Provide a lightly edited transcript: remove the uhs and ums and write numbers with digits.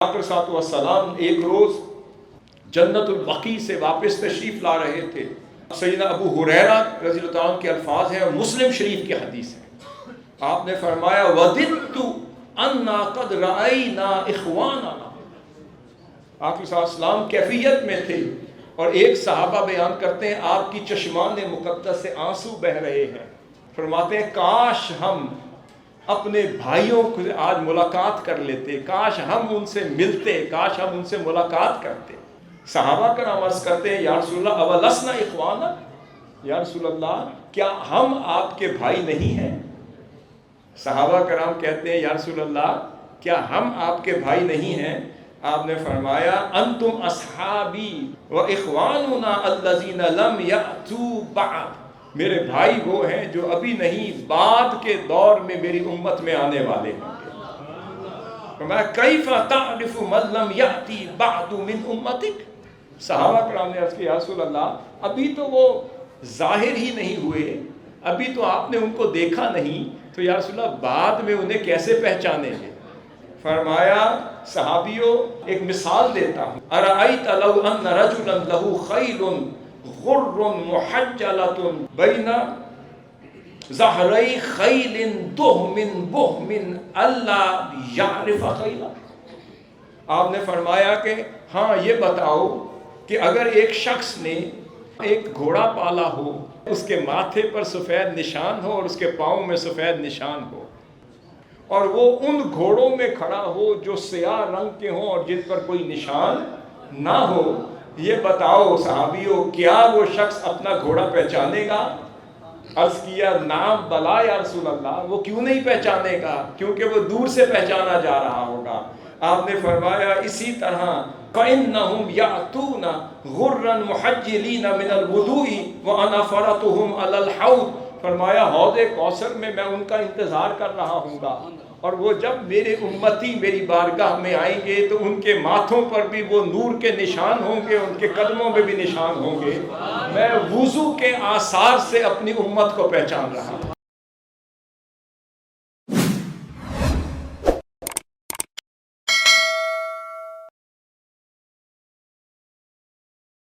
सलाम एक रोज जन्नतुल बकी से वापस तशरीफ ला रहे थे। सैयदना अबू हुरैरा रज़ियल्लाहु अन्हु के अल्फाज हैं और मुस्लिम शरीफ की हदीस है। आपने फरमाया वदित्तु अन्ना क़द रअयना इख़वानना। आप सल्लल्लाहु कैफियत में थे और एक सहाबा बयान करते हैं आपकी चश्मान मुक़द्दस से आंसू बह रहे हैं। फरमाते हैं काश हम अपने भाइयों को आज मुलाकात कर लेते, काश हम उनसे मिलते, काश हम उनसे मुलाकात करते। सहाबा कराम अर्ज़ करते हैं या रसूलल्लाह अवलसना इख़वाना, या रसूलल्लाह क्या हम आपके भाई नहीं हैं? सहाबा कराम कहते हैं या रसूलल्लाह क्या हम आपके भाई नहीं हैं? आपने फरमाया अंतुम अस्हाबी व इख़वानुना अल्लज़ीना लम यअतू बअद। मेरे भाई वो हैं जो अभी नहीं बाद के दौर में मेरी उम्मत में आने वाले होंगे। फरमाया कैफ़ तारिफ़ु मन लम यअती बअदु मिन उम्मतिक। सहाबा कराम ने अर्ज़ किया या रसूल अल्लाह अभी तो वो ज़ाहिर ही नहीं हुए, अभी तो आपने उनको देखा नहीं, तो या रसूल अल्लाह बाद में उन्हें कैसे पहचानेंगे? फरमाया सहाबियों एक मिसाल देता हूँ। अरअयत लौ अन्न रजुलन लहू खैलुन गुर्रुन मुहज्जलतुन बैना ज़हरई खैलिन दुहमिन बुहमिन अल्ला यारिफ खैला। आपने फरमाया कि हाँ ये बताओ कि अगर एक शख्स ने एक घोड़ा पाला हो, उसके माथे पर सफ़ेद निशान हो और उसके पाँव में सफ़ेद निशान हो, और वो उन घोड़ों में खड़ा हो जो स्याह रंग के हों और जिन पर कोई निशान ना हो, ये बताओ सहाबियों क्या वो शख्स अपना घोड़ा पहचानेगा? अर्ज़ किया नाम बला या रसूल अल्लाह, वो क्यों नहीं पहचानेगा? क्योंकि वो दूर से पहचाना जा रहा होगा। आपने फरमाया इसी तरह फ़इन्नहुम यातूना गुर्रन मुहज्जिलीना मिनल वुदूई व अना फ़रतुहुम अलल हौद। फरमाया हौज़े कौसर में मैं उनका इंतज़ार कर रहा हूँगा, और वो जब मेरे उम्मती मेरी बारगाह में आएंगे तो उनके माथों पर भी वो नूर के निशान होंगे, उनके कदमों में भी निशान होंगे। मैं वुज़ू के आसार से अपनी उम्मत को पहचान रहा हूँ।